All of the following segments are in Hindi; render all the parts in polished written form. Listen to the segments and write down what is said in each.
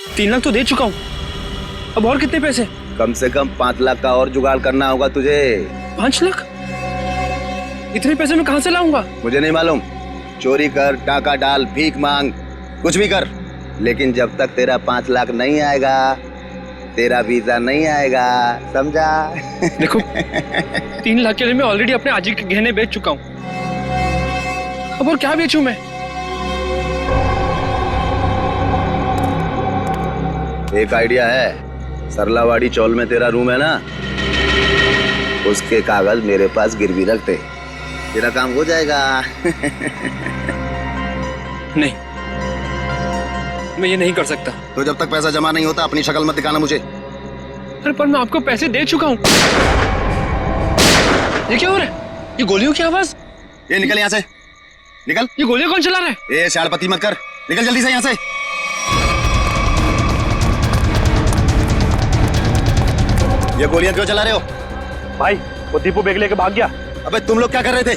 3 लाख तो दे चुका हूँ, अब और कितने पैसे? कम से कम 5 लाख का और जुगाड़ करना होगा तुझे। 5 लाख? इतने पैसे मैं कहाँ से लाऊंगा? मुझे नहीं मालूम, चोरी कर, टाका डाल, भीख मांग, कुछ भी कर, लेकिन जब तक तेरा 5 लाख नहीं आएगा तेरा वीजा नहीं आएगा, समझा? देखो 3 लाख के लिए मैं ऑलरेडी अपने आजी के गहने बेच चुका हूँ, अब और क्या बेचूं मैं? एक आइडिया है, सरलावाड़ी चौल में तेरा रूम है ना, उसके कागज मेरे पास गिरवी रख दे, तेरा काम हो जाएगा। नहीं, मैं ये नहीं कर सकता। तो जब तक पैसा जमा नहीं होता अपनी शक्ल मत दिखाना मुझे। अरे पर मैं आपको पैसे दे चुका हूँ। ये क्या हो रहा है? ये गोलियों की आवाज। ये निकल यहाँ से, निकल। ये गोलियां कौन चला रहा है? ये शाड़पति मत कर, निकल जल्दी से यहाँ से। ये गोलियां क्यों चला रहे हो? भाई वो दीपू बैग लेके भाग गया। अबे तुम लोग क्या कर रहे थे?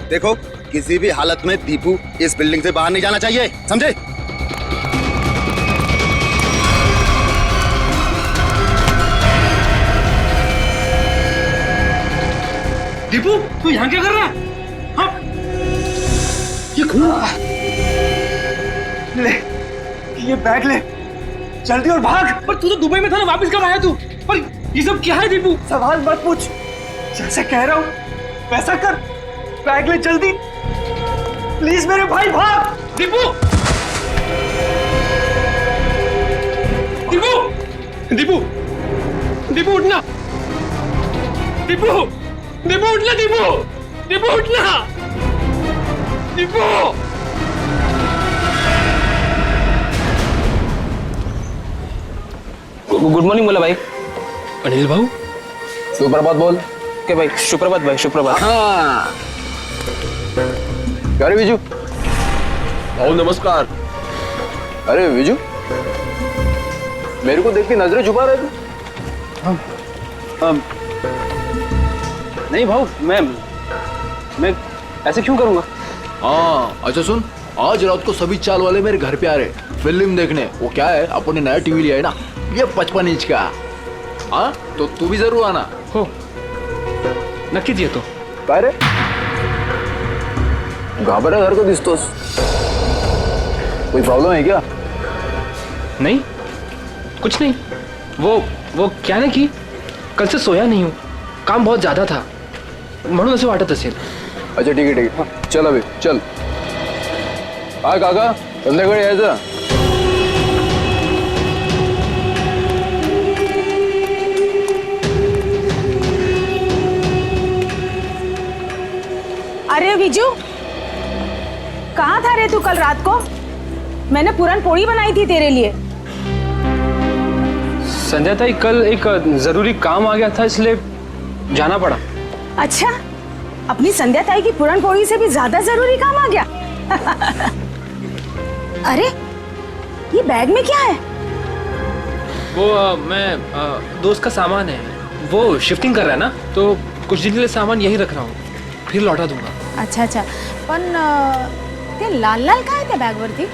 देखो किसी भी हालत में दीपू इस बिल्डिंग से बाहर नहीं जाना चाहिए, समझे? दीपू तू यहाँ क्या कर रहा है? हाँ? ये खून ले ये बैग ले, जल्दी और भाग। पर तू तो दुबई में था ना, वापस कब आया तू? पर ये सब क्या है दीपू? सवाल मत पूछ, जैसे कह रहा हूँ वैसा कर, बैग ले जल्दी प्लीज मेरे भाई, भाग। दीपू दीपू दीपू दीपू उठना, दीपू दीपू उठना, दीपू दीपू उठना, दीपू। गुड मॉर्निंग बोला भाई। अनिल भाऊ सुप्रभात बोल के भाई। सुप्रभात भाई, सुप्रभात। हाँ अरे विजू, भाऊ नमस्कार। अरे विजू मेरे को देख के नजरें छुपा रहे थे। नहीं भाऊ, मैं ऐसे क्यों करूंगा? हाँ अच्छा सुन, आज रात को सभी चाल वाले मेरे घर पे आ रहे फिल्म देखने। वो क्या है, अपने नया टीवी लिया है ना, ये 55 इंच का। हाँ तो तू भी जरूर आना। हो नक्कीच येतो। काय रे घाबरा घर को दिसतोस, कोई प्रॉब्लम है क्या? नहीं कुछ नहीं, वो क्या ना कि कल से सोया नहीं हूँ, काम बहुत ज्यादा था म्हणून असं वाटत असेल। अच्छा ठीक है हाँ, चल अभी चल। काय काका संध्याकाळी यायचं। अरे विजू, कहाँ था रे तू कल रात को? मैंने पूरन पोड़ी बनाई थी तेरे लिए। संध्या ताई कल एक जरूरी काम आ गया था इसलिए जाना पड़ा। अच्छा, अपनी संध्या ताई की पूरन पोड़ी से भी ज्यादा जरूरी काम आ गया। अरे ये बैग में क्या है? वो मैं दोस्त का सामान है, वो शिफ्टिंग कर रहा है ना, तो कुछ दिन के लिए सामान यहीं रख रहा हूँ, फिर लौटा दूंगा। अच्छा अच्छा, पण ते लाल लाल काय त्या बॅग वरती?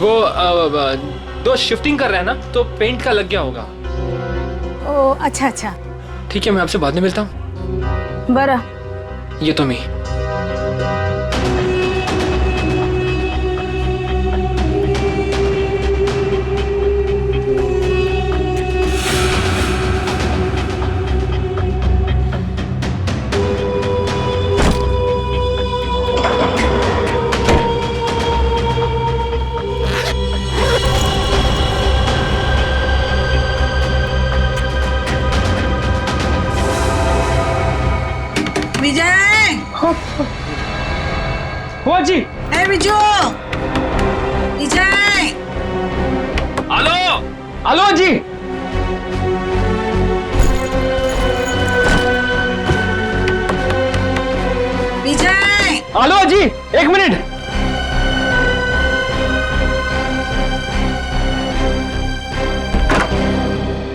वो दोस्त शिफ्टिंग कर रहा है ना, तो पेंट का लग गया होगा। ओ अच्छा अच्छा, ठीक है, मैं आपसे बाद में मिलता हूँ। बरं। येतो मी। विजय, हो जी। ए विजू, विजय, हेलो हेलो जी। विजय, हेलो जी, 1 मिनट।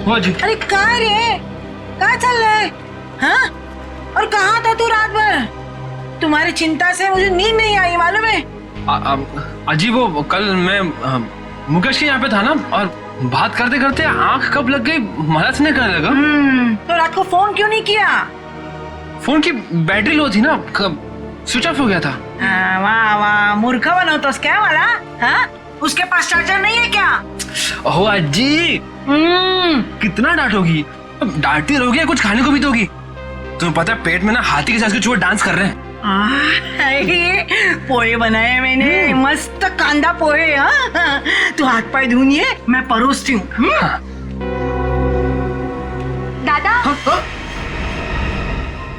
हुआ जी। अरे कहाँ रे, कहाँ चल रहा है? हाँ? और कहाँ था तू रात भर? तुम्हारी चिंता से मुझे नींद नहीं आई, मालूम है? अजी वो कल मैं मुकेश के यहाँ पे था ना, और बात करते करते आंख कब लग गई महस नहीं करने लगा। तो रात को फोन क्यों नहीं किया? फोन की बैटरी लो थी ना, स्विच ऑफ हो गया था। वाह वाह, मूर्ख बनो तो क्या वाला? हाँ? उसके पास चार्जर नहीं है क्या? ओहो अजी, कितना डांटोगी? डांटती रहोगी या कुछ खाने को भी दोगी? तुम्हें पता है पेट में ना हाथी के साथ के चूहे डांस कर रहे हैं। पोहे बनाए मैंने, मस्त कांदा पोहे। हाँ? तू हाथ पाए धुनिए, मैं परोसती हूँ। दादा,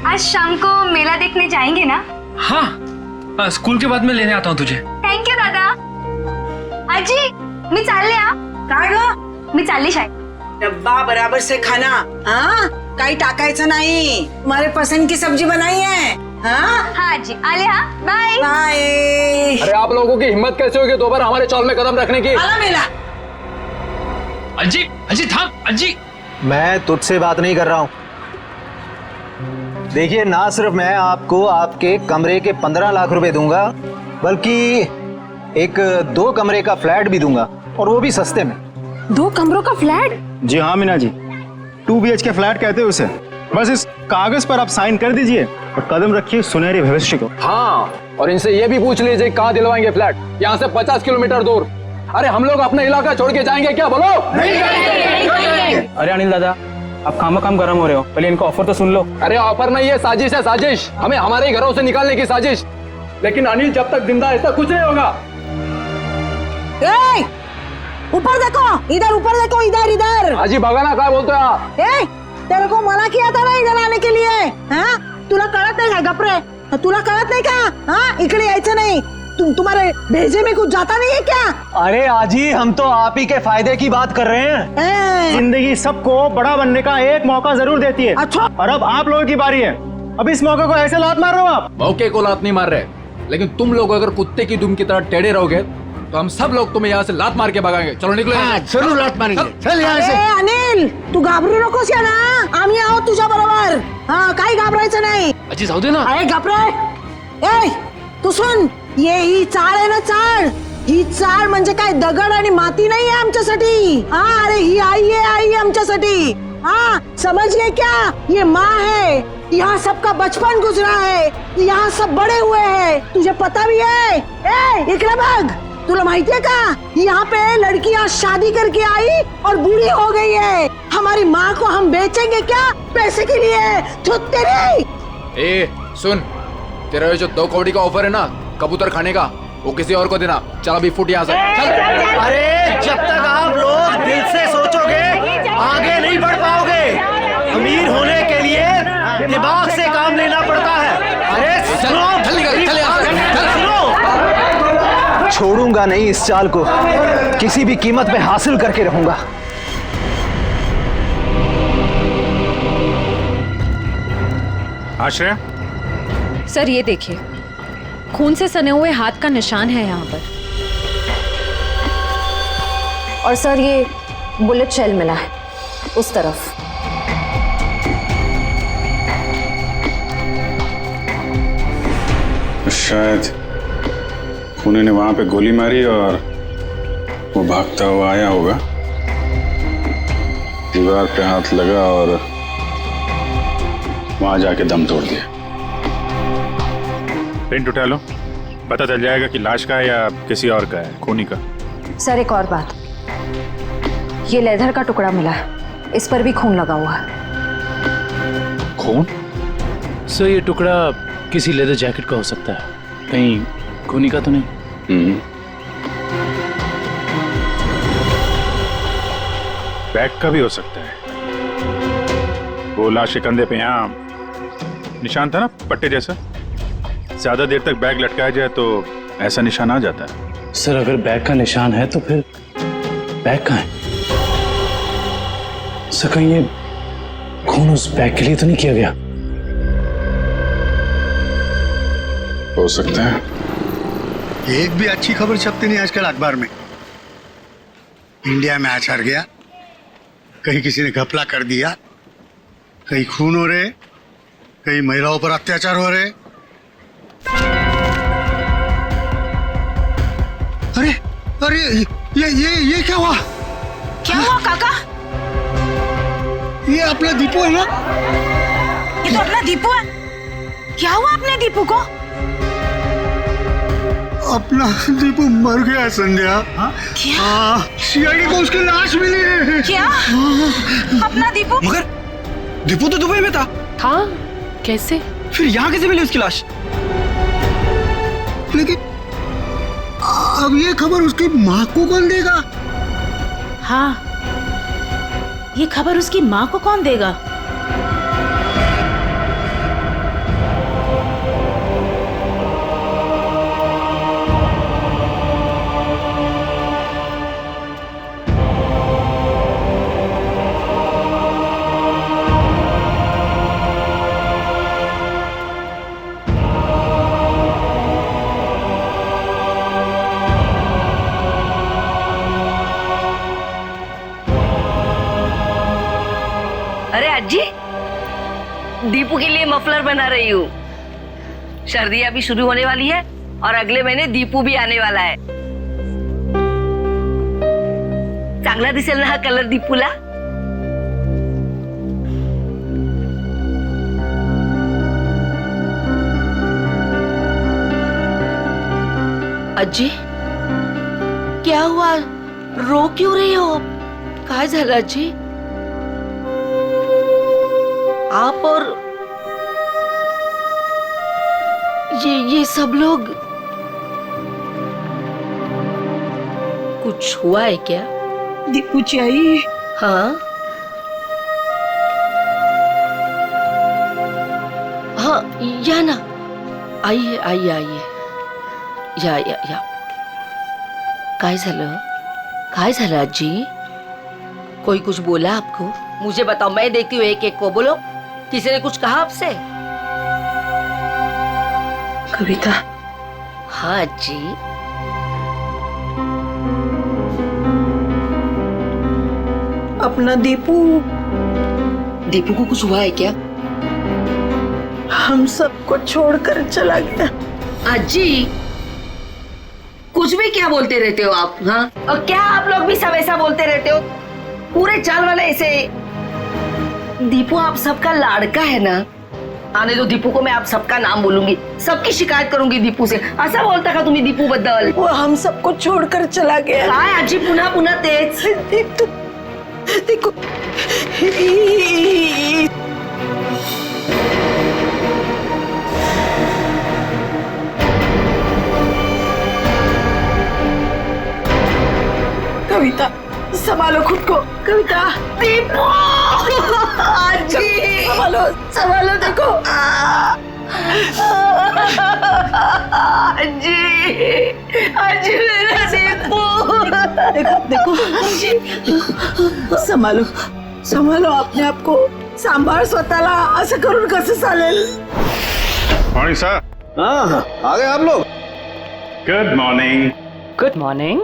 आज शाम को मेला देखने जाएंगे ना? हाँ, स्कूल के बाद में लेने आता हूँ तुझे। थँक्यू दादा. आजी, मी चालले हा. काय ग? मी चालली शाळेत. डब्बा बराबर से खाना, हाँ? काही टाकायचं नाही. तुम्हारे पसंद की सब्जी बनाई है. हाँ? हाँ आजी, आले हा. बाय. बाय. अरे आप लोगों की हिम्मत कैसे होगी दोबारा हमारे चौल में कदम रखने की? आला मेला. अजी, अजी थाम, अजी. मैं तुझसे बात नहीं कर रहा हूँ. देखिए, ना सिर्फ मैं आपको आपके कमरे के 15 लाख रुपए दूंगा, बल्कि एक 2 कमरे का फ्लैट भी दूंगा, और वो भी सस्ते में. 2 कमरों का फ्लैट? जी हाँ मीना जी, 2 BHK फ्लैट कहते हैं उसे. बस इस कागज पर आप साइन कर दीजिए और कदम रखिए सुनहरे भविष्य को. हाँ, और इनसे ये भी पूछ लीजिए कहाँ दिलवाएंगे फ्लैट. यहाँ से 50 किलोमीटर दूर. अरे हम लोग अपना इलाका छोड़ के जाएंगे क्या? बोलो. अरे अनिल दादा, आप काम गरम हो रहे हो, पहले इनको ऑफर तो सुन लो. अरे ऑफर नहीं है, साजिश है, साजिश. हमें हमारे ही घरों से निकालने की साजिश. लेकिन अनिल जब तक जिंदा ऐसा कुछ नहीं होगा. ऊपर देखो, इधर ऊपर देखो, इधर इधर. आजी बघा ना काय बोलतोय हा. तेरे को मना किया था ना इधर आने के लिए. हाँ? तुला कळत नाही का? गपरे, तुला कळत नाही का? हाँ? इकडे यायचं नाही. तुम्हारे भेजे में कुछ जाता नहीं है क्या? अरे आजी, हम तो आप ही के फायदे की बात कर रहे हैं. जिंदगी सबको बड़ा बनने का एक मौका जरूर देती है. अच्छा. और अब आप लोगों की बारी है. अब इस मौके को ऐसे लात मार रहे हो आप. मौके को लात नहीं मार रहे, लेकिन तुम लोग अगर कुत्ते की दुम की तरह टेढ़े रहोगे तो हम सब लोग तुम्हें यहाँ से लात मार के भगाएंगे. चलो निकलो. जरूर लात मारेंगे. चल यहाँ से. अनिल, तू घाबरू नकोस या ना, आम्ही आहोत तुझ्या बरोबर. हाँ, काही घाबरायचं नाही. अजी जाऊ दे ना. अरे घाबरे. तू सुन, ही चाळ आहे ना, चाळ. ही चाळ म्हणजे काय दगड आणि माती नाही आहे आमच्यासाठी. हाँ, अरे ही आई है आमच्यासाठी. हाँ, समझ गए क्या? ये माँ है. यहाँ सबका बचपन गुजरा है, यहाँ सब बड़े हुए हैं. तुझे पता भी है? इकडे बघ, तुला माहिती है का? यहाँ पे लड़कियाँ शादी करके आई और बूढ़ी हो गई है. हमारी माँ को हम बेचेंगे क्या पैसे के लिए? तेरी. ए सुन, तेरा ये जो 2 कौड़ी का ऑफर है ना कबूतर खाने का, वो किसी और को देना. चल अभी फुट यहाँ से. चल. अरे जब तक आप लोग दिल से सोचोगे आगे नहीं बढ़ पाओगे. अमीर होने के लिए दिमाग से काम लेना पड़ता है. अरे सुनो, चल निकल, चल यहाँ से. चल. सुनो, छोड़ूंगा नहीं इस चाल को. किसी भी कीमत पे हासिल करके रहूंगा. आश्रय, सर ये देखिए, खून से सने हुए हाथ का निशान है यहाँ पर. और सर ये बुलेट शेल मिला है उस तरफ. शायद खूनी ने वहां पे गोली मारी और वो भागता हुआ आया होगा, दीवार पे हाथ लगा और वहां जाके दम तोड़ दिया. प्रिंट उठा लो, पता चल जाएगा कि लाश का है या किसी और का है, खूनी का. सर एक और बात, ये लेदर का टुकड़ा मिला है, इस पर भी खून लगा हुआ है. खून? सर ये टुकड़ा किसी लेदर जैकेट का हो सकता है, कहीं खूनी का तो नहीं. बैग का भी हो सकता है. वो लाश के कंधे पे यहाँ निशान था ना, पट्टे जैसा. ज्यादा देर तक बैग लटकाया जाए तो ऐसा निशान आ जाता है. सर अगर बैग का निशान है तो फिर बैग कहाँ है? सर कहीं ये खून उस बैग के लिए तो नहीं किया गया? हो सकता है. एक भी अच्छी खबर छपती नहीं आजकल अखबार में. इंडिया में आज हार गया, कहीं किसी ने घपला कर दिया, कहीं खून हो रहे, कहीं महिलाओं पर अत्याचार हो रहे। अरे अरे ये क्या हुआ? क्या हुआ काका? ये अपना दीपू है ना? ये तो अपना दीपू है। क्या हुआ अपने दीपू को? अपना दीपू मर गया संध्या। क्या? सीआईडी को उसकी लाश मिली है। क्या? अपना दीपू? मगर दीपू तो दुबई में था। हाँ, कैसे? फिर यहाँ कैसे मिली उसकी लाश? लेकिन अब ये खबर उसकी माँ को कौन देगा? हाँ, ये खबर उसकी माँ को कौन देगा? अरे अज्जी, दीपू के लिए मफलर बना रही हूँ। सर्दियाँ भी शुरू होने वाली है और अगले महीने दीपू भी आने वाला है। चांगला दिसेल ना हा कलर दीपूला? अज्जी, क्या हुआ? रो क्यों रही हो? काय झालं अज्जी? आप और ये सब लोग, कुछ हुआ है क्या? दीपू चाहिए। हाँ हाँ, या ना, आइए आइए आइए, या काय झालं? काय झालं अज्जी? कोई कुछ बोला आपको? मुझे बताओ, मैं देखती हूँ एक एक को। बोलो, किसी ने कुछ कहा आपसे? कविता। हाँ जी। अपना दीपू को कुछ हुआ है क्या? हम सबको छोड़कर चला गया। अज्जी, कुछ भी क्या बोलते रहते हो आप? हाँ, और क्या आप लोग भी सब ऐसा बोलते रहते हो? पूरे चाल वाले ऐसे। दीपू आप सबका लाड़का है ना? आने दो दीपू को, मैं आप सबका नाम बोलूंगी, सबकी शिकायत करूंगी दीपू से। ऐसा बोलता का तुम्ही दीपू बद्दल? वो हम सबको छोड़कर चला गया। काय अज्जी पुन्हा पुन्हा तेच? देखो, कविता संभालो खुद को। कविता, दीपू अज्जी, संभालो देखो। अज्जी मेरा दीपू। देखो संभालो अपने आप को, सांभाळ स्वतःला। असं करून कसं चालेल? Morning sir. हाँ, आ गए आप लोग। Good morning. Good morning.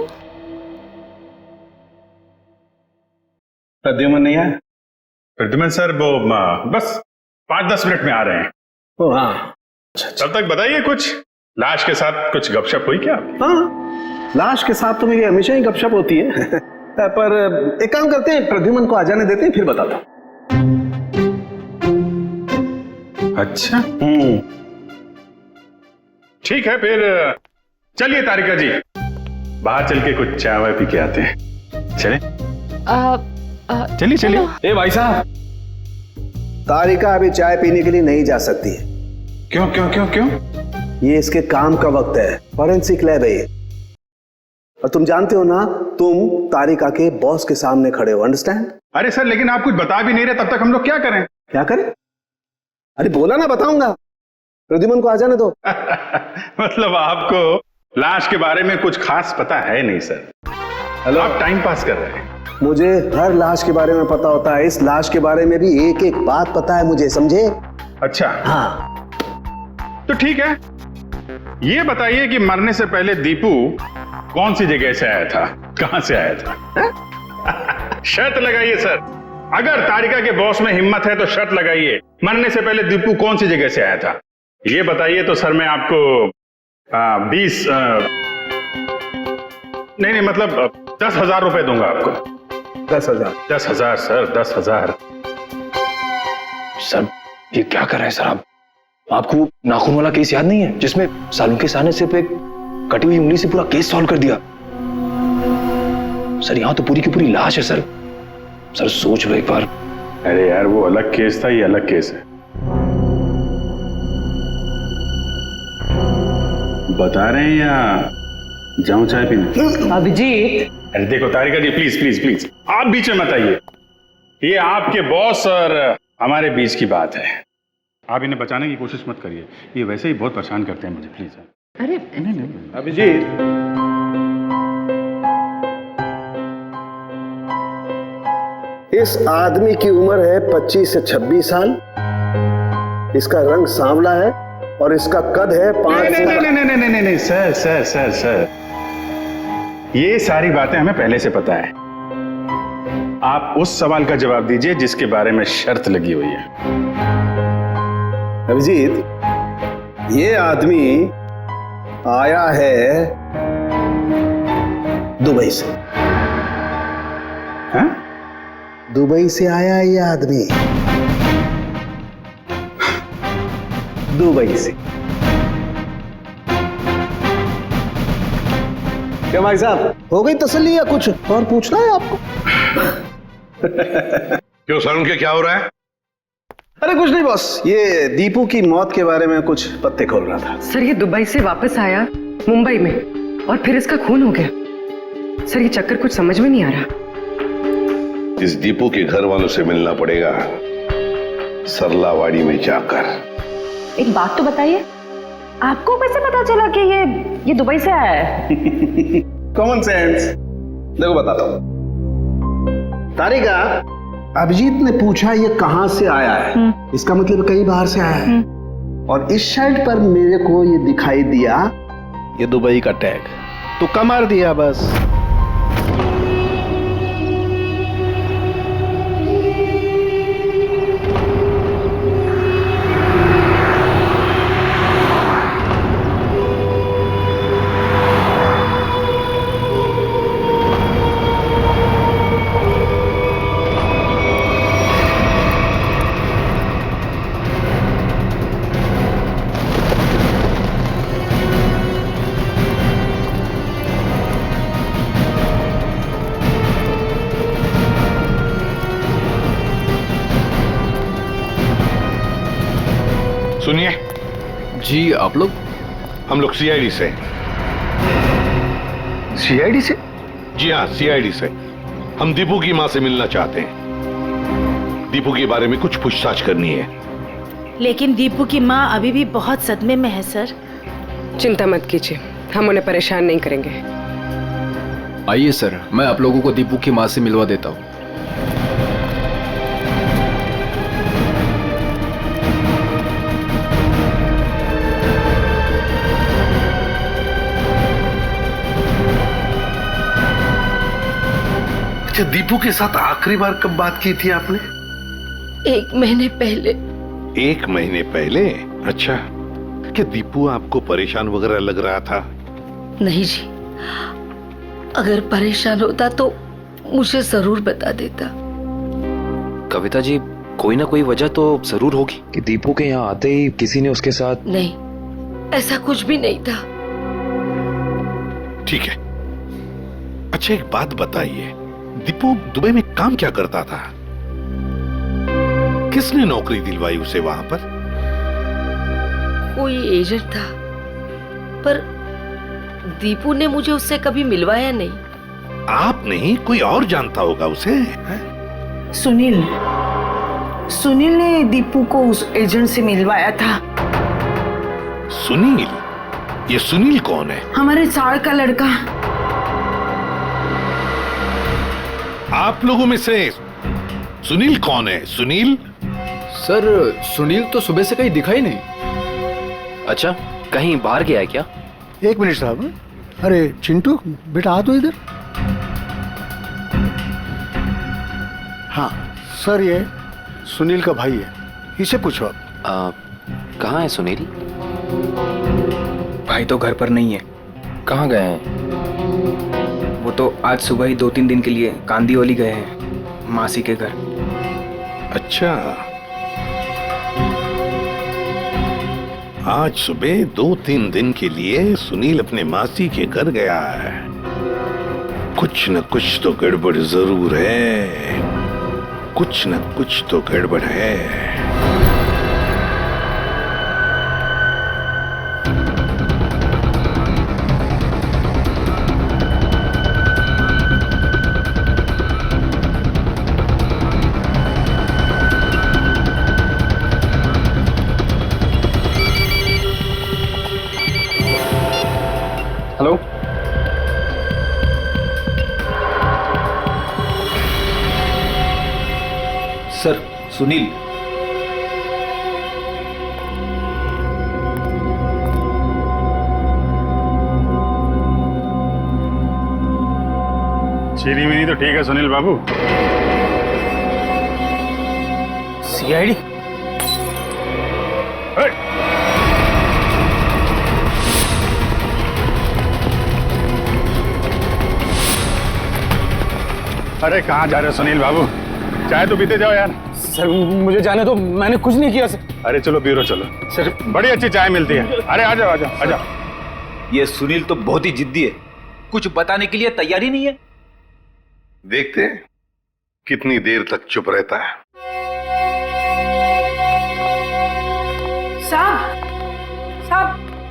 Pradyuman नहीं आया? प्रद्युमन सर वो बस 5-10 मिनट में आ रहे हैं। ओ हाँ, तब तक बताइए, कुछ लाश के साथ कुछ गपशप हुई क्या? हाँ, लाश के साथ तो मेरी हमेशा ही गपशप होती है। पर एक काम करते हैं, प्रद्युमन को आ जाने देते हैं, फिर बताता हूँ। अच्छा, ठीक है, फिर चलिए तारिका जी, बाहर चल के कुछ चाय वाय पी के आते हैं। चले? चलिए। ए भाई साहब, तारिका अभी चाय पीने के लिए नहीं जा सकती है। क्यों? ये इसके काम का वक्त है, फॉरेंसिक लैब है ये। और तुम जानते हो ना, तुम तारिका के बॉस के सामने खड़े हो, अंडरस्टैंड? अरे सर, लेकिन आप कुछ बता भी नहीं रहे, तब तक हम लोग क्या करें? क्या करें? अरे बोला ना, बताऊंगा। प्रद्युमन को आ जाने दो। मतलब आपको लाश के बारे में कुछ खास पता है नहीं सर? हेलो, आप टाइम पास कर रहे हैं। मुझे हर लाश के बारे में पता होता है, इस लाश के बारे में भी एक एक बात पता है मुझे, समझे? अच्छा हाँ, तो ठीक है, ये बताइए कि मरने से पहले दीपू कौन सी जगह से आया था, कहां से आया था? शर्त लगाइए सर। अगर तारिका के बॉस में हिम्मत है तो शर्त लगाइए, मरने से पहले दीपू कौन सी जगह से आया था ये बताइए। तो सर मैं आपको 20 नहीं मतलब 10,000 रुपए दूंगा आपको। 10,000? 10,000 सर, 10,000। सर ये क्या कर रहे हैं सर आप? आपको वो नाखून वाला केस याद नहीं है जिसमें सालों के सामने सिर्फ एक कटी हुई उंगली से पूरा केस सॉल्व कर दिया? सर यहां तो पूरी की पूरी लाश है सर। सर सोच लो एक बार। अरे यार वो अलग केस था, ये अलग केस है। बता रहे हैं या जाऊं चाय पीने? अभिजीत, अरे देखो तारिका जी, प्लीज प्लीज प्लीज आप बीच में मत आइए। ये आपके बॉस और हमारे बीच की बात है, आप इन्हें बचाने की कोशिश मत करिए। ये वैसे ही बहुत परेशान करते हैं मुझे, प्लीज। अरे नहीं अभिजीत, इस आदमी की उम्र है 25 से 26 साल, इसका रंग सांवला है और इसका कद है 5 नहीं सर सर सर सर, ये सारी बातें हमें पहले से पता है। आप उस सवाल का जवाब दीजिए जिसके बारे में शर्त लगी हुई है। अभिजीत, ये आदमी आया है दुबई से। हाँ? दुबई से आया है ये आदमी, दुबई से। क्या भाई साहब, हो गई तसल्ली या कुछ और पूछना है आपको? क्यों सर, उनके क्या हो रहा है? अरे कुछ नहीं बॉस, ये दीपू की मौत के बारे में कुछ पत्ते खोल रहा था। सर ये दुबई से वापस आया मुंबई में और फिर इसका खून हो गया। सर ये चक्कर कुछ समझ में नहीं आ रहा। इस दीपू के घर वालों से मिलना पड़ेगा, सरलावाड़ी में जाकर। एक बात तो बताइए, आपको कैसे पता चला कि ये दुबई से आया है? Common sense. देखो बताता हूं। तारिका, अभिजीत ने पूछा ये कहां से आया है, इसका मतलब कहीं बाहर से आया है। और इस शर्ट पर मेरे को ये दिखाई दिया, ये दुबई का टैग, तुक्का मार दिया बस। सुनिए जी, आप लोग? हम लोग सीआईडी से। सीआईडी से? जी हाँ, सीआईडी से। हम दीपू की मां से मिलना चाहते हैं। दीपू के बारे में कुछ पूछताछ करनी है। लेकिन दीपू की माँ अभी भी बहुत सदमे में है सर। चिंता मत कीजिए, हम उन्हें परेशान नहीं करेंगे। आइए सर, मैं आप लोगों को दीपू की मां से मिलवा देता हूँ। अच्छा, दीपू के साथ आखिरी बार कब बात की थी आपने? 1 महीने पहले। 1 महीने पहले? अच्छा, क्या दीपू आपको परेशान वगैरह लग रहा था? नहीं जी, अगर परेशान होता तो मुझे जरूर बता देता। कविता जी, कोई ना कोई वजह तो जरूर होगी कि दीपू के यहाँ आते ही किसी ने उसके साथ। नहीं, ऐसा कुछ भी नहीं था। ठीक है। अच्छा एक बात बताइए, दीपू दुबई में काम क्या करता था? किसने नौकरी दिलवाई उसे वहां पर? कोई एजेंट था, पर दीपू ने मुझे उससे कभी मिलवाया नहीं। आप नहीं, कोई और जानता होगा उसे? सुनील ने दीपू को उस एजेंट से मिलवाया था। सुनील? ये सुनील कौन है? हमारे चाड़ का लड़का। आप लोगों में से सुनील कौन है? सुनील? सर सुनील तो सुबह से कहीं दिखाई नहीं। अच्छा, कहीं बाहर गया है क्या? 1 मिनट साहब। अरे चिंटू बेटा, आ तो इधर। हाँ, सर ये सुनील का भाई है, इसे पूछो आप। कहाँ है सुनील? भाई तो घर पर नहीं है। कहाँ गए हैं? वो तो आज सुबह ही 2-3 दिन के लिए कांदीवली गए हैं, मासी के घर। अच्छा, आज सुबह 2-3 दिन के लिए सुनील अपने मासी के घर गया है। कुछ न कुछ तो गड़बड़ जरूर है, कुछ न कुछ तो गड़बड़ है। Hello, sir Sunil. चीनी मिनी तो ठीक है सुनील बाबू। सीआईडी? अरे कहाँ जा रहे हो सुनील बाबू? चाय तो पीते जाओ यार। सर मुझे जाने दो, मैंने कुछ नहीं किया सर। अरे चलो ब्यूरो चलो, सर बड़ी अच्छी चाय मिलती है। अरे आ जाओ आ जाओ आ जाओ। ये सुनील तो बहुत ही जिद्दी है, कुछ बताने के लिए तैयार ही नहीं है। देखते हैं कितनी देर तक चुप रहता है। साहब,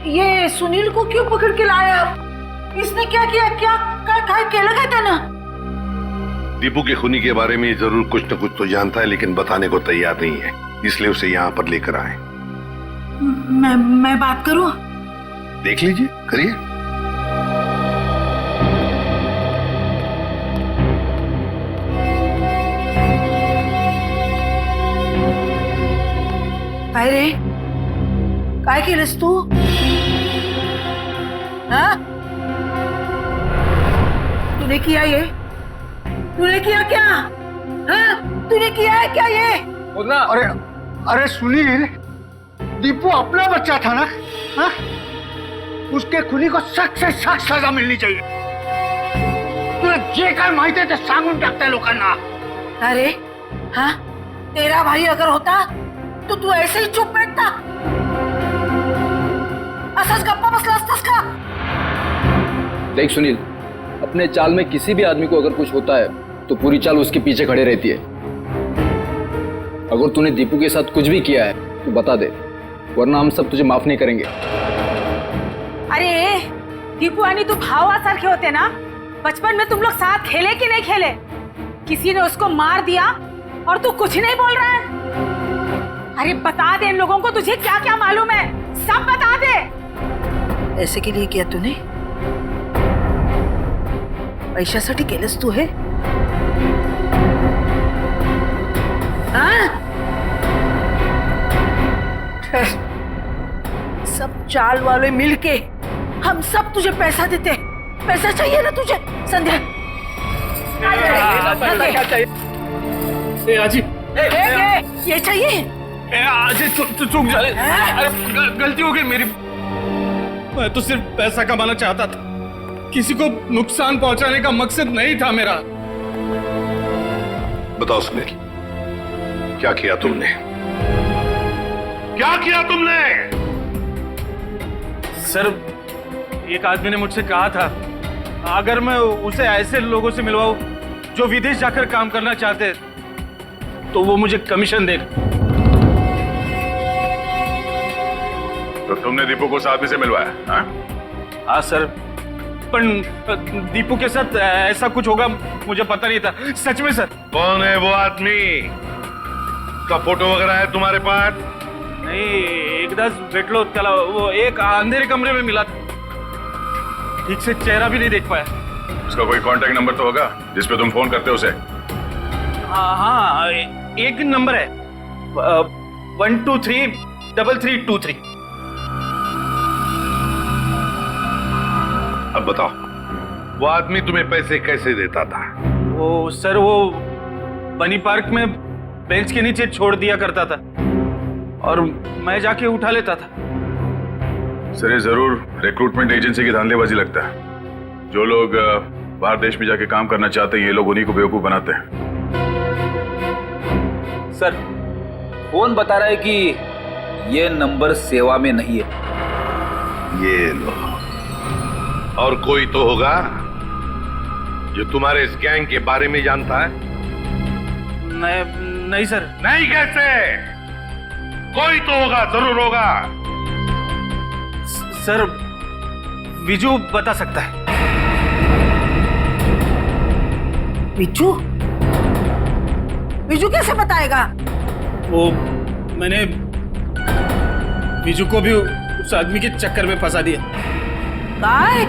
ये सुनील को क्यों पकड़ के लाया आप? इसने क्या किया? क्या लगा था ना? दीपू के खूनी के बारे में जरूर कुछ न कुछ तो जानता है, लेकिन बताने को तैयार नहीं है, इसलिए उसे यहाँ पर लेकर आए। मैं बात करूं? देख लीजिए, करिए। काय रे, काय केलंस तू? हाँ? तूने किया ये? तूने किया क्या? हाँ? तूने किया है क्या ये? अरे सुनील, दीपू अपना बच्चा था ना? हाँ? उसके खुनी को सख्त से सख्त सजा मिलनी चाहिए। तुला जे काय माहिती आहे ते सांगून टाकताय लोकांना। अरे हाँ, तेरा भाई अगर होता तो तू ऐसे ही चुप बैठता? असंच गप्पा बसला असतास का? देख सुनील, अपने चाल में किसी भी आदमी को अगर कुछ होता है तो पूरी चाल उसके पीछे खड़े रहती है। अगर तूने दीपू के साथ कुछ भी किया है तो बता दे, वरना हम सब तुझे माफ नहीं करेंगे। अरे दीपू आणि तू भावासारखे होते ना? बचपन में तुम लोग साथ खेले कि नहीं खेले? किसी ने उसको मार दिया और तू कुछ नहीं बोल रहा है? अरे बता दे इन लोगों को, तुझे क्या क्या मालूम है, सब बता दे। ऐसे के लिए किया तूने? पैशासाठी केलंस तू हे? हाँ? सब चाल वाले मिलके हम सब तुझे पैसा देते। पैसा चाहिए ना तुझे? संध्या ये चाहिए? चूक जाए, गलती हो गई मेरी। मैं तो सिर्फ पैसा कमाना चाहता था, किसी को नुकसान पहुंचाने का मकसद नहीं था मेरा। बताओ सुनील, क्या किया तुमने? क्या किया तुमने? सर, एक आदमी ने मुझसे कहा था अगर मैं उसे ऐसे लोगों से मिलवाऊं जो विदेश जाकर काम करना चाहते तो वो मुझे कमीशन देगा। तो तुमने दीपू को उस आदमी से मिलवाया? हाँ सर, पर दीपू के साथ ऐसा कुछ होगा मुझे पता नहीं था, सच में सर। कौन है वो आदमी? का फोटो वगैरह है तुम्हारे पास? नहीं, एकदाच भेटलो त्याला, वो एक अंधेरे कमरे में मिला था, ठीक से चेहरा भी नहीं देख पाया। उसका कोई कांटेक्ट नंबर तो होगा जिस पे तुम फोन करते हो उसे? हाँ, एक नंबर है 1233323। अब बताओ, वो आदमी तुम्हें पैसे कैसे देता था? वो सर, वो बनी पार्क में बेंच के नीचे छोड़ दिया करता था और मैं जाके उठा लेता था। सर ये जरूर रिक्रूटमेंट एजेंसी की धांधलेबाजी लगता है। जो लोग बाहर देश में जाके काम करना चाहते हैं ये लोग उन्हीं को बेवकूफ बनाते हैं। सर फोन बता रहा है कि ये नंबर सेवा में नहीं है। ये लो, और कोई तो होगा जो तुम्हारे इस गैंग के बारे में जानता है। नहीं सर। नहीं कैसे? कोई तो होगा, जरूर होगा। सर विजू बता सकता है। विजू? विजू कैसे बताएगा? वो मैंने विजू को भी उस आदमी के चक्कर में फंसा दिया। काय?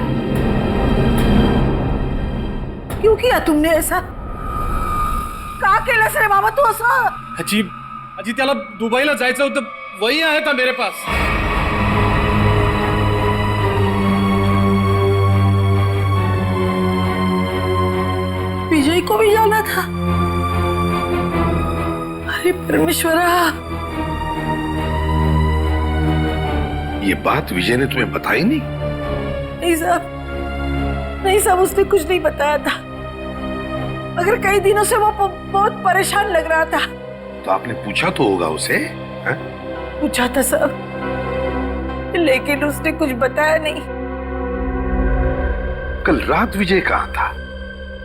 क्यों किया तुमने ऐसा? का केलंस रे बाबा तू असं? अजी त्याला दुबईला जायचं होतं, वही आया था मेरे पास। विजय को भी जाना था। अरे परमेश्वरा, ये बात विजय ने तुम्हें बताई नहीं? नहीं साहब, नहीं साहब, उसने कुछ नहीं बताया था। मगर कई दिनों से वो बहुत परेशान लग रहा था। तो आपने पूछा तो होगा उसे? है? पूछा था साहब, लेकिन उसने कुछ बताया नहीं। कल रात विजय कहाँ था?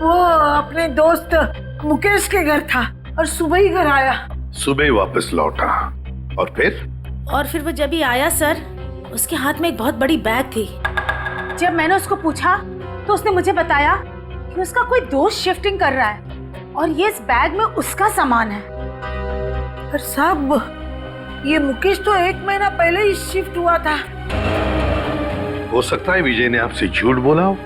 वो अपने दोस्त मुकेश के घर था और सुबह ही घर आया। सुबह ही वापस लौटा। और फिर? और फिर वो जब ही आया सर, उसके हाथ में एक बहुत बड़ी बैग थी। जब मैंने उसको पूछा तो उसने मुझे बताया कि उसका कोई दोस्त शिफ्टिंग कर रहा है और ये इस बैग में उसका सामान है। पर साहब, ये मुकेश तो 1 महीना पहले ही शिफ्ट हुआ था। हो सकता है विजय ने आपसे झूठ बोला हो,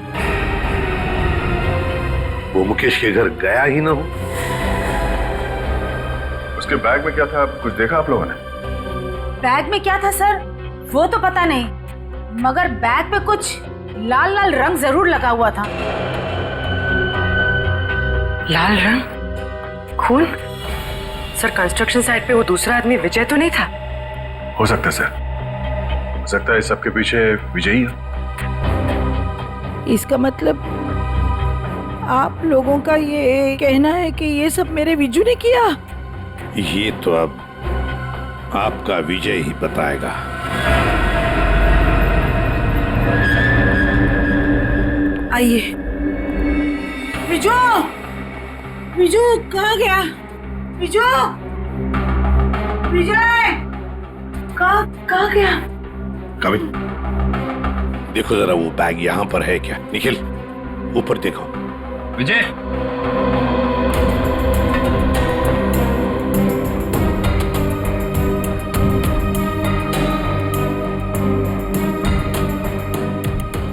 वो मुकेश के घर गया ही ना हो। उसके बैग में क्या था, कुछ देखा आप लोगों ने? बैग में क्या था सर वो तो पता नहीं, मगर बैग पे कुछ लाल लाल रंग जरूर लगा हुआ था। लाल रंग? खून? सर कंस्ट्रक्शन साइट पे वो दूसरा आदमी विजय तो नहीं था? हो सकता है सर, हो सकता है इस सबके पीछे विजय ही है। इसका मतलब आप लोगों का ये कहना है कि ये सब मेरे विजू ने किया? ये तो अब आपका विजय ही बताएगा। आइए। विजू, विजू कहाँ गया? विजू, विजय कहाँ गया? कविन, देखो जरा वो बैग यहाँ पर है क्या? निखिल, ऊपर देखो। विजय,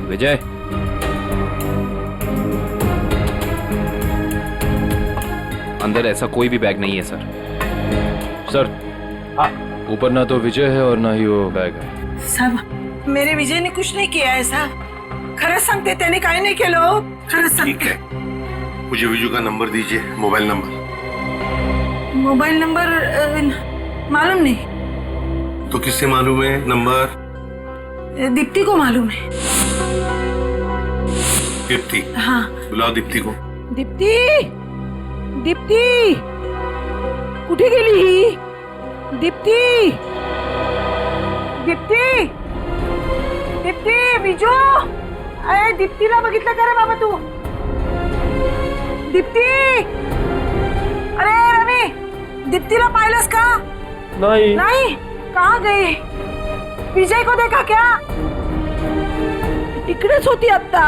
विजय, अंदर ऐसा कोई भी बैग नहीं है सर। सर, ऊपर ना तो विजय है और ना ही वो बैग है। साहब, मेरे विजय ने कुछ नहीं किया है साहब। खरंच सांगते, त्याने काय नाही केलं। खरंच ठीक है, मुझे विजू का नंबर दीजिए, मोबाइल नंबर। मोबाइल नंबर मालूम नहीं। तो किससे मालूम है नंबर? दीप्ति को मालूम है। दीप्ति? हाँ। बुलाओ दीप्ति को। दीप्ति, दीप्ति कुठे गेली ही? दीप्ति, दीप्ति, दीप्ति, विजू, अरे दीप्तीला बघितलं का रे बाबा तू? दीप्ति, अरे रवि, दीप्तीला पाहिलंस का? नहीं। नहीं? कहाँ गई? विजय को देखा क्या? इकडेच होती आता।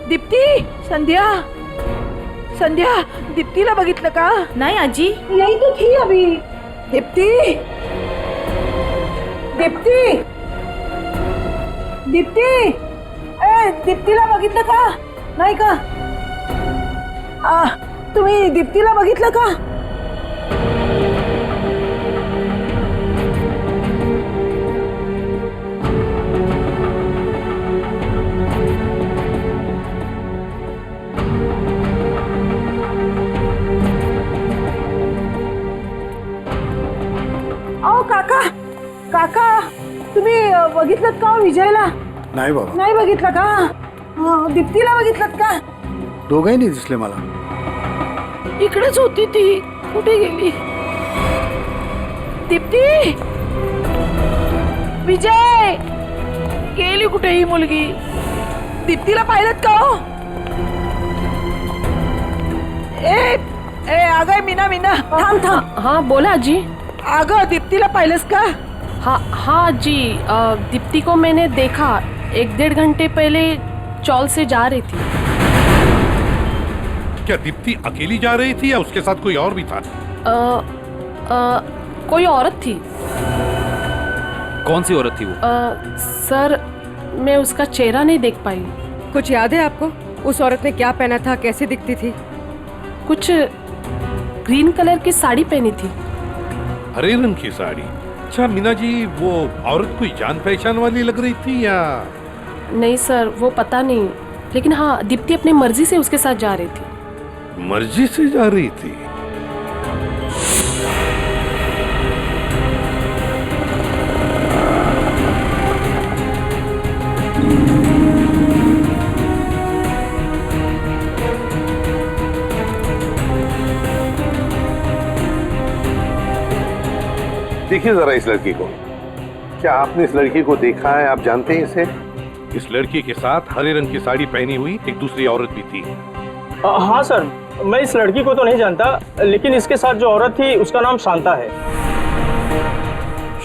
दीप्ति, संध्या, संध्या, दीप्तीला बघितलं का? नहीं आजी, यही तो थी अभी। दीप्ति, दीप्ति, दीप्ति, ए दीप्तीला बघितलं का? नाही का? तुम्ही दीप्तीला बघितलं का? बघितलं का हो विजयला? नाही बाबा, नाही बघितलं का? दीप्तीला बघितलं का? दोघंही नाही दिसले मला. इकडेच होती ती, कुठे गेली? दीप्ती, विजय, गेली कुठे ही मुलगी? दीप्तीला पाहिलं का हो? ए अगं मीना मीना, थांब थांब. हाँ बोला आजी. अगं दीप्तीला पाहिलंस का? हाँ जी, दीप्ति को मैंने देखा 1-1.5 घंटे पहले चौल से जा रही थी. क्या दीप्ति अकेली जा रही थी या उसके साथ कोई और भी था? कोई औरत थी. कौन सी औरत थी वो? सर मैं उसका चेहरा नहीं देख पाई. कुछ याद है आपको? उस औरत ने क्या पहना था, कैसे दिखती थी? कुछ ग्रीन कलर की साड़ी पहनी थी. हरे रंग की साड़ी? अच्छा मीना जी, वो औरत कोई जान पहचान वाली लग रही थी या? नहीं सर, वो पता नहीं, लेकिन हाँ दीप्ति अपनी मर्जी से उसके साथ जा रही थी. मर्जी से जा रही थी? देखिए जरा इस लड़की को. क्या आपने इस लड़की को देखा है? आप जानते हैं इसे? इस लड़की के साथ हरे रंग की साड़ी पहनी हुई एक दूसरी औरत भी थी. हाँ सर, मैं इस लड़की को तो नहीं जानता, लेकिन इसके साथ जो औरत थी उसका नाम शांता है.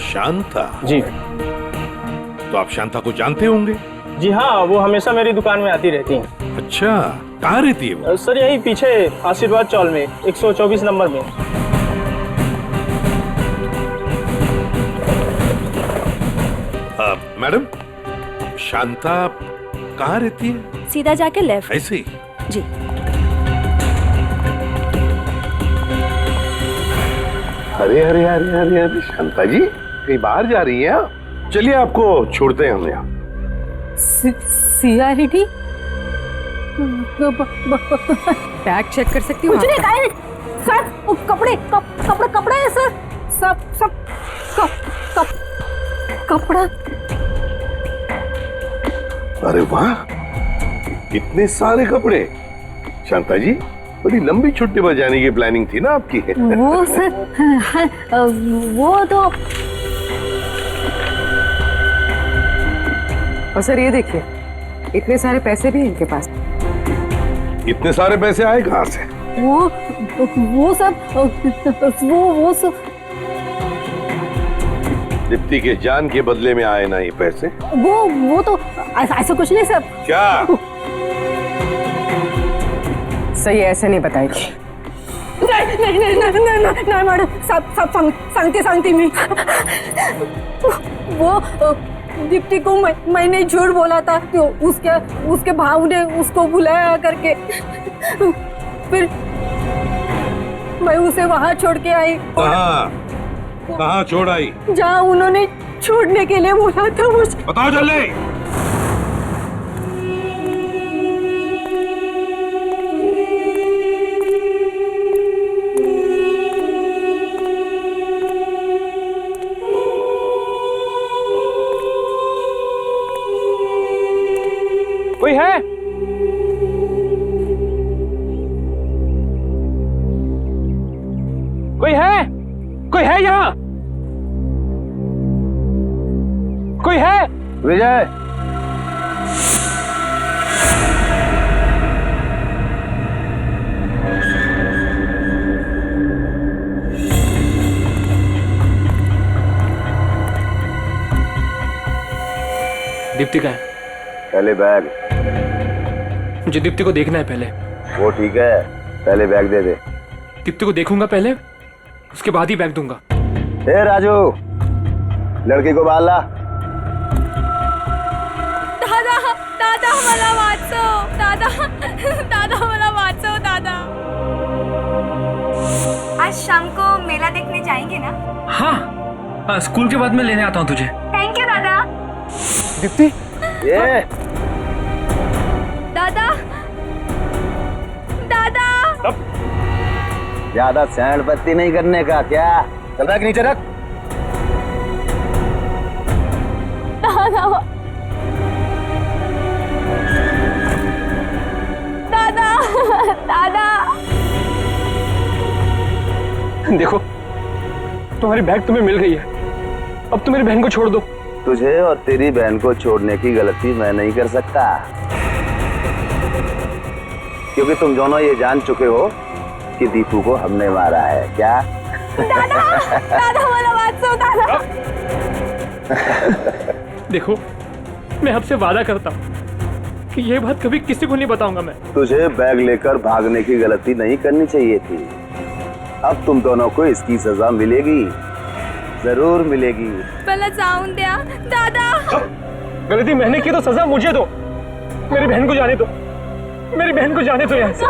शांता? जी. तो आप शांता को जानते होंगे? जी हाँ, वो हमेशा मेरी दुकान में आती रहती हैं. अच्छा, कहाँ रहती है वो? सर यही पीछे आशीर्वाद चौल में 124 नंबर में. मैडम, शांता कहाँ रहती है? सीधा जाके लेफ्ट. ऐसे ही? जी. अरे अरे अरे अरे अरे शांता जी, कहीं बाहर जा रही है? चलिए आपको छोड़ते हैं हम यहाँ. सीआईडी बैग चेक कर सकती हूँ? कुछ नहीं, काहे नहीं. सर वो कपड़े है सर. सब कपड़ा. अरे वाह, इतने सारे कपड़े. शांता जी, बड़ी लंबी छुट्टी पर जाने की प्लानिंग थी ना आपकी? वो सर, वो तो. और सर ये देखिए, इतने सारे पैसे भी इनके पास. इतने सारे पैसे आए कहाँ से? वो सब दीप्ति के जान के बदले में आए ना ये पैसे? वो तो ऐसा कुछ नहीं सर. क्या? सही ऐसे नहीं बताएगी. नहीं मैडम, सब सांगते मी. वो दीप्ति को मैंने झूठ बोला था कि उसके भाव ने उसको बुलाया करके. फिर मैं उसे वहाँ छोड़ के आई. कहाँ छोड़ आई? जहाँ उन्होंने छोड़ने के लिए बोला था मुझे. बताओ जल्दी. कोई है? कोई है यहाँ? कोई है? विजय, दीप्ति का है? पहले बैग. मुझे दीप्ति को देखना है पहले. वो ठीक है, पहले बैग दे दे. दीप्ति को देखूंगा पहले, उसके बाद ही बैग दूंगा. ए राजू, लड़की को बाल ला. दादा मला वाचव. दादा मला वाचव. दादा, आज शाम को मेला देखने जाएंगे ना? हाँ, स्कूल के बाद मैं लेने आता हूँ तुझे. थैंक यू दादा. दीप्ति, ये दादा. ज्यादा सैंड पत्ती नहीं करने का. क्या चल रहा है कि नीचे रख. देखो, तुम्हारी बैग तुम्हें मिल गई है, अब तुम मेरी बहन को छोड़ दो। तुझे और तेरी बहन को छोड़ने की गलती मैं नहीं कर सकता, क्योंकि तुम दोनों ये जान चुके हो कि दीपू को हमने मारा है। क्या दादा, दादा वाला बात सुनो दादा। देखो, मैं आपसे वादा करता हूँ कि ये बात कभी किसी को नहीं बताऊंगा मैं। तुझे बैग लेकर भागने की गलती नहीं करनी चाहिए थी। अब तुम दोनों को इसकी सजा मिलेगी, जरूर मिलेगी। पहले जाऊं दिया दादा। गलती मैंने की तो सजा मुझे दो, मेरी बहन को जाने दो, मेरी बहन को जाने दो यहाँ से।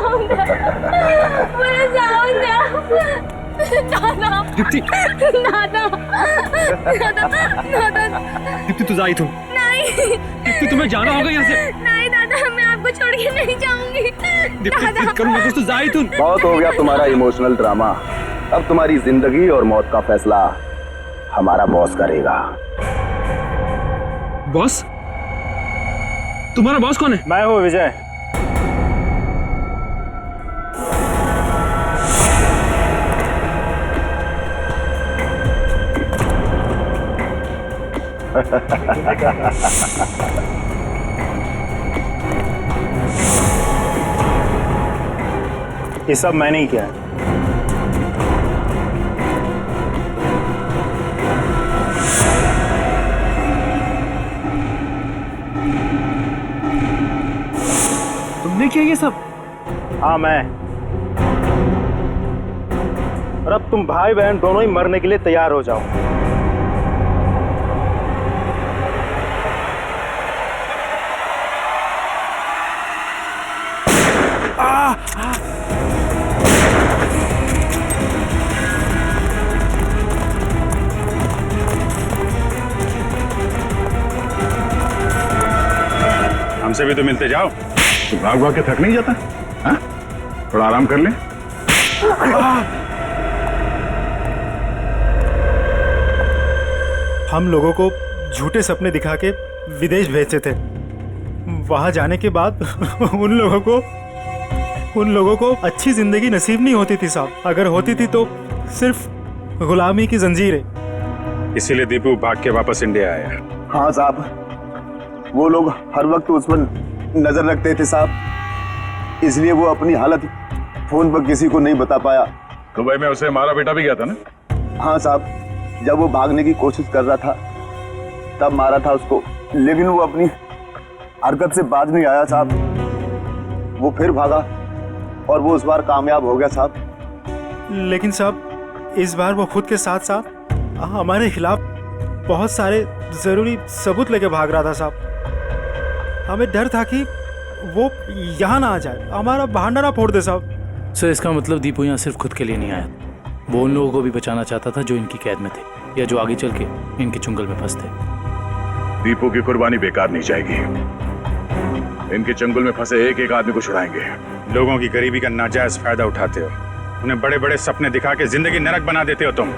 पहले जाऊं दिया दादा। दीप्ति, दादा, दादा, दादा। दीप्ति तू जाई, तुम नहीं दीप्ति, तुम्हें जाना होगा यहाँ से। नहीं दादा, मैं आपको छोड़ के नहीं जाऊंगी। दीप्ति जिद करूंगा तो जाई तुम। बहुत हो गया तुम्हारा इमोशनल ड्रामा। अब तुम्हारी जिंदगी और मौत का फैसला हमारा बॉस करेगा। बॉस? तुम्हारा बॉस कौन है? मैं हूँ विजय। ये सब मैंने ही किया है। तुमने किया ये सब? हाँ मैं। और अब तुम भाई बहन दोनों ही मरने के लिए तैयार हो जाओ। हमसे भी तो मिलते जाओ। तो भाग भाग के थक नहीं जाता? हाँ? थोड़ा आराम कर ले। हम लोगों को झूठे सपने दिखा के विदेश भेजते थे। वहां जाने के बाद उन लोगों को अच्छी जिंदगी नसीब नहीं होती थी साहब। अगर होती थी तो सिर्फ गुलामी की जंजीरें। इसीलिए दीपू भाग के वापस इंडिया आया। हाँ साहब, वो लोग हर वक्त उस पर नजर रखते थे साहब, इसलिए वो अपनी हालत फोन पर किसी को नहीं बता पाया। दुबई में उसे मारा बेटा भी गया था ना? हाँ साहब, जब वो भागने की कोशिश कर रहा था तब मारा था उसको, लेकिन वो अपनी हरकत से बाज नहीं आया साहब। वो फिर भागा और वो इस बार कामयाब हो गया साहब। लेकिन साहब इस बार वो खुद के साथ साथ हमारे खिलाफ बहुत सारे जरूरी सबूत लेके भाग रहा था साहब। हमें डर था कि वो यहाँ ना आ जाए, हमारा बहाना ना फोड़ दे साहब। सर, इसका मतलब दीपू यहाँ सिर्फ खुद के लिए नहीं आया, वो उन लोगों को भी बचाना चाहता था जो इनकी कैद में थे या जो आगे चल के इनके चुंगल में फंसते। दीपू की कुर्बानी बेकार नहीं जाएगी। इनके चंगुल में फंसे एक एक आदमी को छुड़ाएंगे। लोगों की गरीबी का नाजायज फायदा उठाते हो, उन्हें बड़े बड़े सपने दिखा के जिंदगी नरक बना देते हो तुम।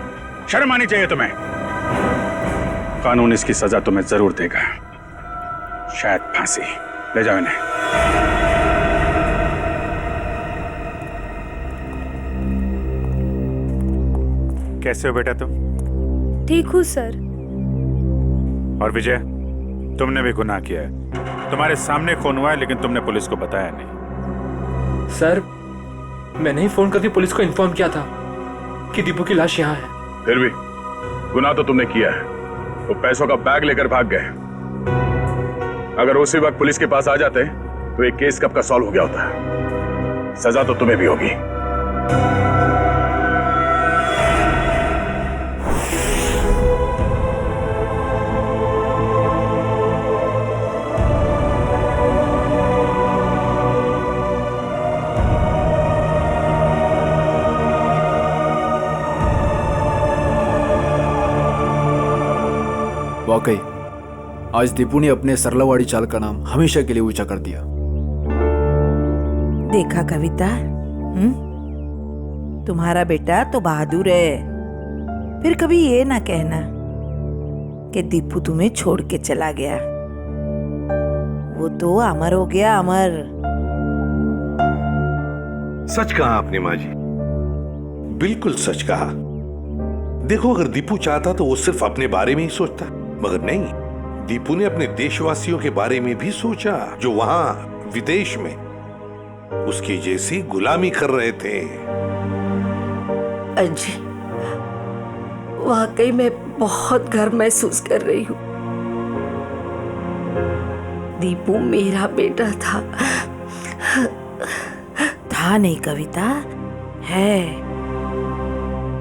शर्म आनी चाहिए तुम्हें। कानून इसकी सजा तुम्हें जरूर देगा, शायद फांसी। ले जाओ इन्हें। कैसे हो बेटा तुम? ठीक हूँ सर। और विजय, तुमने भी गुनाह किया है। तुम्हारे सामने खून हुआ है लेकिन तुमने पुलिस को बताया नहीं। सर, मैंने ही फोन करके पुलिस को इन्फॉर्म किया था कि दीपू की लाश यहाँ है। फिर भी गुनाह तो तुमने किया है। वो पैसों का बैग लेकर भाग गए। अगर उसी वक्त पुलिस के पास आ जाते तो एक केस कब का सॉल्व हो गया होता। सजा तो तुम्हें भी होगी। वाकई आज दीपू ने अपने सरलावाड़ी चाल का नाम हमेशा के लिए ऊंचा कर दिया। देखा कविता, तुम्हारा बेटा तो बहादुर है। फिर कभी ये ना कहना कि दीपू तुम्हें छोड़ के चला गया। वो तो अमर हो गया, अमर। सच कहा आपने माँ जी। बिल्कुल सच कहा। देखो, अगर दीपू चाहता तो वो सिर्फ अपने बारे में ही सोचता, मगर नहीं, दीपू ने अपने देशवासियों के बारे में भी सोचा जो वहां विदेश में उसकी जैसी गुलामी कर रहे थे। अजी, वाकई में बहुत गर्व महसूस कर रही हूँ। दीपू मेरा बेटा था। था नहीं कविता, है।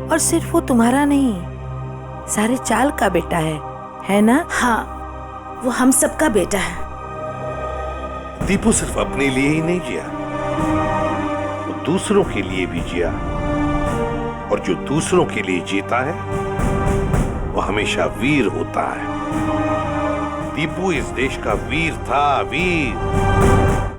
और सिर्फ वो तुम्हारा नहीं, सारे चाल का बेटा है ना? हाँ, वो हम सबका बेटा है। दीपू सिर्फ अपने लिए ही नहीं जिया, वो दूसरों के लिए भी जिया, और जो दूसरों के लिए जीता है वो हमेशा वीर होता है। दीपू इस देश का वीर था, वीर।